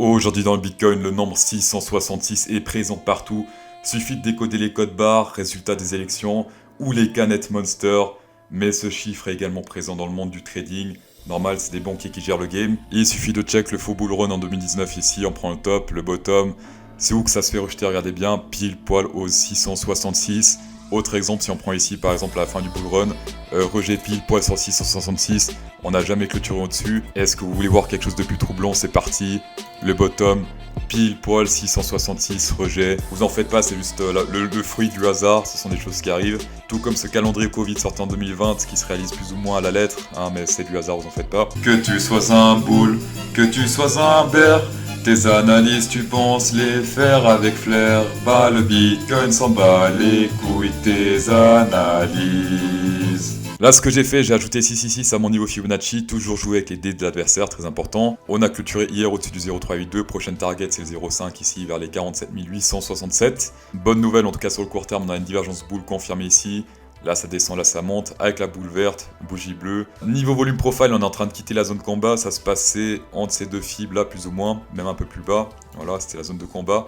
Aujourd'hui dans le Bitcoin, le nombre 666 est présent partout. Suffit de décoder les codes barres, résultats des élections, ou les canettes Monster. Mais ce chiffre est également présent dans le monde du trading. Normal, c'est des banquiers qui gèrent le game. Il suffit de check le faux bull run en 2019 ici, on prend le top, le bottom. C'est où que ça se fait rejeter, regardez bien, pile poil aux 666. Autre exemple, si on prend ici par exemple à la fin du bull run, rejet pile poil sur 666, on n'a jamais clôturé au-dessus. Est-ce que vous voulez voir quelque chose de plus troublant? C'est parti. Le bottom, pile poil 666, rejet. Vous en faites pas, c'est juste le fruit du hasard, ce sont des choses qui arrivent. Tout comme ce calendrier Covid sorti en 2020 qui se réalise plus ou moins à la lettre, hein, mais c'est du hasard, vous en faites pas. Que tu sois un bull, que tu sois un bear, tes analyses tu penses les faire avec flair. Bah le Bitcoin s'en bat les couilles tes analyses. Là, ce que j'ai fait, j'ai ajouté 666 à mon niveau Fibonacci, toujours jouer avec les dés de l'adversaire, très important. On a clôturé hier au-dessus du 0,382, prochaine target c'est le 0,5 ici vers les 47 867. Bonne nouvelle en tout cas sur le court terme, on a une divergence boule confirmée ici. Là ça descend, là ça monte, avec la boule verte, bougie bleue. Niveau volume profile, on est en train de quitter la zone de combat, ça se passait entre ces deux fibres là plus ou moins, même un peu plus bas. Voilà, c'était la zone de combat.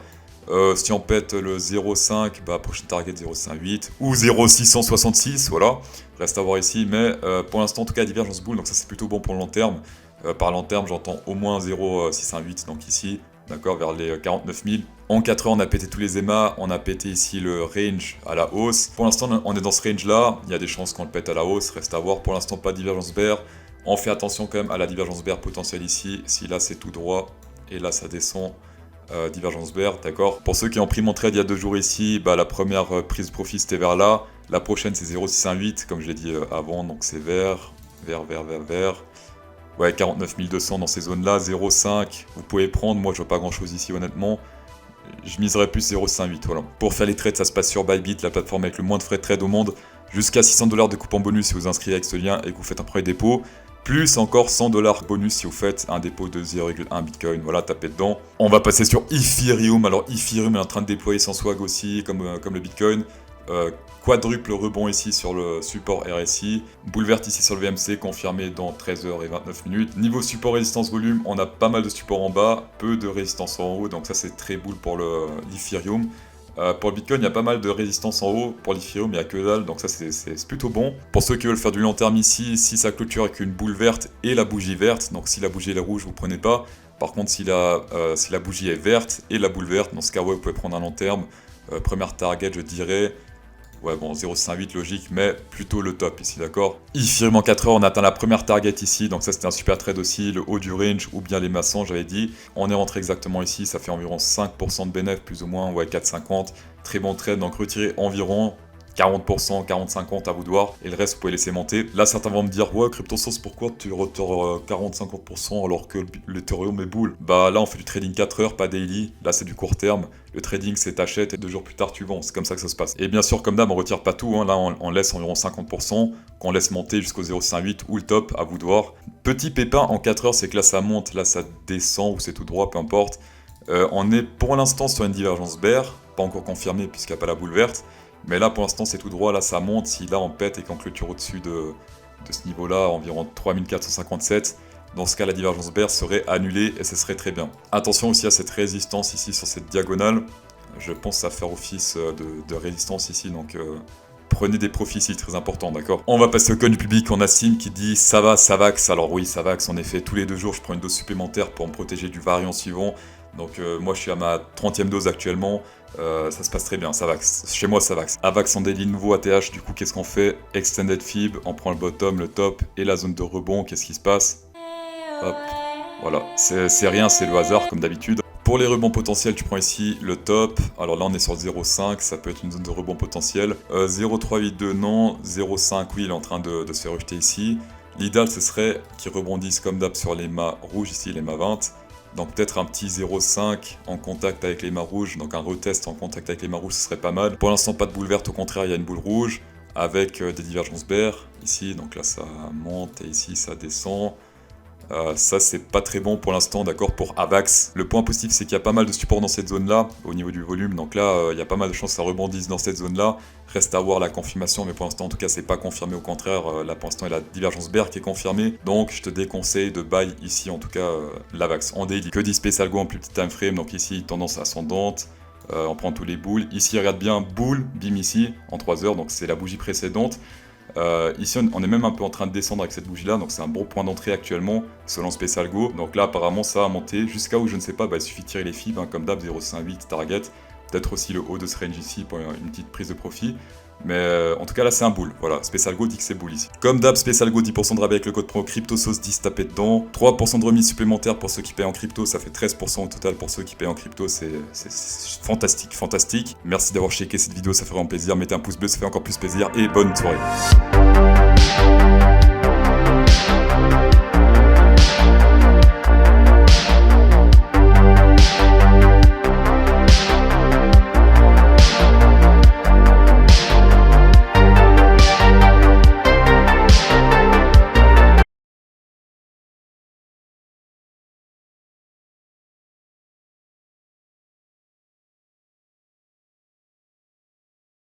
Si on pète le 0,5, bah prochaine target 0,58 ou 0,666, voilà. Reste à voir ici, mais pour l'instant en tout cas divergence boule, donc ça c'est plutôt bon pour le long terme. Par long terme j'entends au moins 0,618, donc ici, d'accord, vers les 49 000. En 4 heures on a pété tous les EMA, on a pété ici le range à la hausse. Pour l'instant on est dans ce range là, il y a des chances qu'on le pète à la hausse, reste à voir. Pour l'instant pas de divergence bear. On fait attention quand même à la divergence bear potentielle ici, si là c'est tout droit et là ça descend. Divergence bear, d'accord. Pour ceux qui ont pris mon trade il y a 2 jours ici, bah, la première prise de profit c'était vers là. La prochaine c'est 0,618 comme je l'ai dit avant, donc c'est vers. Ouais, 49 200 dans ces zones-là, 0,5. Vous pouvez prendre, moi je vois pas grand-chose ici honnêtement. Je miserais plus 0,58, voilà. Pour faire les trades, ça se passe sur Bybit, la plateforme avec le moins de frais de trade au monde. Jusqu'à 600$ de coupon bonus si vous inscrivez avec ce lien et que vous faites un premier dépôt. Plus encore 100$ bonus si vous faites un dépôt de 0,1 Bitcoin. Voilà, tapez dedans. On va passer sur Ethereum. Alors Ethereum est en train de déployer son swag aussi, comme le Bitcoin. Quadruple rebond ici sur le support RSI. Boule verte ici sur le VMC, confirmé dans 13h29. Niveau support résistance volume, on a pas mal de support en bas, peu de résistance en haut, donc ça c'est très boule pour l'Ethereum. Pour le Bitcoin, il y a pas mal de résistance en haut. Pour l'Ethereum, il n'y a que dalle, donc ça c'est plutôt bon. Pour ceux qui veulent faire du long terme ici, si ça clôture avec une boule verte et la bougie verte, donc si la bougie est rouge, vous prenez pas. Par contre, si la bougie est verte et la boule verte, dans ce cas, ouais, vous pouvez prendre un long terme. Première target, je dirais. Ouais, bon, 0,58 logique, mais plutôt le top ici, d'accord. Ethereum en 4 heures, on atteint la première target ici, donc ça c'était un super trade aussi, le haut du range ou bien les maçons, j'avais dit. On est rentré exactement ici, ça fait environ 5% de bénéfice, plus ou moins, ouais, 4,50. Très bon trade, donc retirez environ 40%, 40-50 à vous de voir, et le reste vous pouvez laisser monter. Là certains vont me dire, ouais CryptoSource, pourquoi tu retires 40-50% alors que l'Ethereum est boule? Bah là on fait du trading 4 heures, pas daily, là c'est du court terme. Le trading c'est t'achètes et 2 jours plus tard tu vends, c'est comme ça que ça se passe. Et bien sûr comme d'hab on retire pas tout, hein. Là on laisse environ 50%, qu'on laisse monter jusqu'au 0,58 ou le top, à vous de voir. Petit pépin en 4 heures, c'est que là ça monte, là ça descend ou c'est tout droit, peu importe. On est pour l'instant sur une divergence bear, pas encore confirmée puisqu'il n'y a pas la boule verte. Mais là pour l'instant c'est tout droit, là ça monte, si là on pète et qu'on clôture au-dessus de ce niveau-là, environ 3457, dans ce cas la divergence bear serait annulée et ce serait très bien. Attention aussi à cette résistance ici sur cette diagonale, je pense à faire office de résistance ici, donc prenez des profits ici, très important, d'accord. On va passer au coin du public, on a Sim qui dit ça va, Savax. Alors oui, Savax, en effet, tous les 2 jours je prends une dose supplémentaire pour me protéger du variant suivant. Donc moi je suis à ma 30e dose actuellement, ça se passe très bien, Savax. Chez moi Savax. Avax en daily nouveau ATH, du coup qu'est-ce qu'on fait? Extended Fib, on prend le bottom, le top et la zone de rebond, qu'est-ce qui se passe? Hop, voilà, c'est rien, c'est le hasard comme d'habitude. Pour les rebonds potentiels, tu prends ici le top. Alors là on est sur 0,5, ça peut être une zone de rebond potentiel. 0,382 non, 0,5 oui il est en train de se faire rejeter ici. L'idéal ce serait qu'il rebondisse comme d'hab sur les mâts rouges ici, les mâts 20. Donc peut-être un petit 0,5 en contact avec les mâts rouges, donc un retest en contact avec les mâts rouges, ce serait pas mal. Pour l'instant, pas de boule verte, au contraire, il y a une boule rouge avec des divergences bear ici, donc là ça monte et ici ça descend. Ça c'est pas très bon pour l'instant, d'accord, pour Avax. Le point positif c'est qu'il y a pas mal de support dans cette zone là, au niveau du volume, donc là il y a pas mal de chances que ça rebondisse dans cette zone là. Reste à voir la confirmation, mais pour l'instant en tout cas c'est pas confirmé, au contraire, là pour l'instant il y a la divergence bear qui est confirmée, donc je te déconseille de buy ici en tout cas l'Avax en daily. Que dit Space Algo en plus petit time frame, donc ici tendance ascendante. On prend tous les boules. Ici, regarde bien, boule, bim ici, en 3 heures, donc c'est la bougie précédente. Ici, on est même un peu en train de descendre avec cette bougie-là, donc c'est un bon point d'entrée actuellement, selon Space Algo. Donc là, apparemment, ça a monté jusqu'à où je ne sais pas, il suffit de tirer les fibres, comme d'hab, 0,58 target. Peut-être aussi le haut de ce range ici pour une petite prise de profit. Mais en tout cas là c'est un bull, voilà, Space Algo dit que c'est bull ici. Comme d'hab, Space Algo 10% de rabais avec le code pro CryptoSauce10 tapé dedans. 3% de remise supplémentaire pour ceux qui payent en crypto, ça fait 13% au total pour ceux qui payent en crypto, c'est fantastique, fantastique. Merci d'avoir checké cette vidéo, ça fait vraiment plaisir, mettez un pouce bleu, ça fait encore plus plaisir et bonne soirée.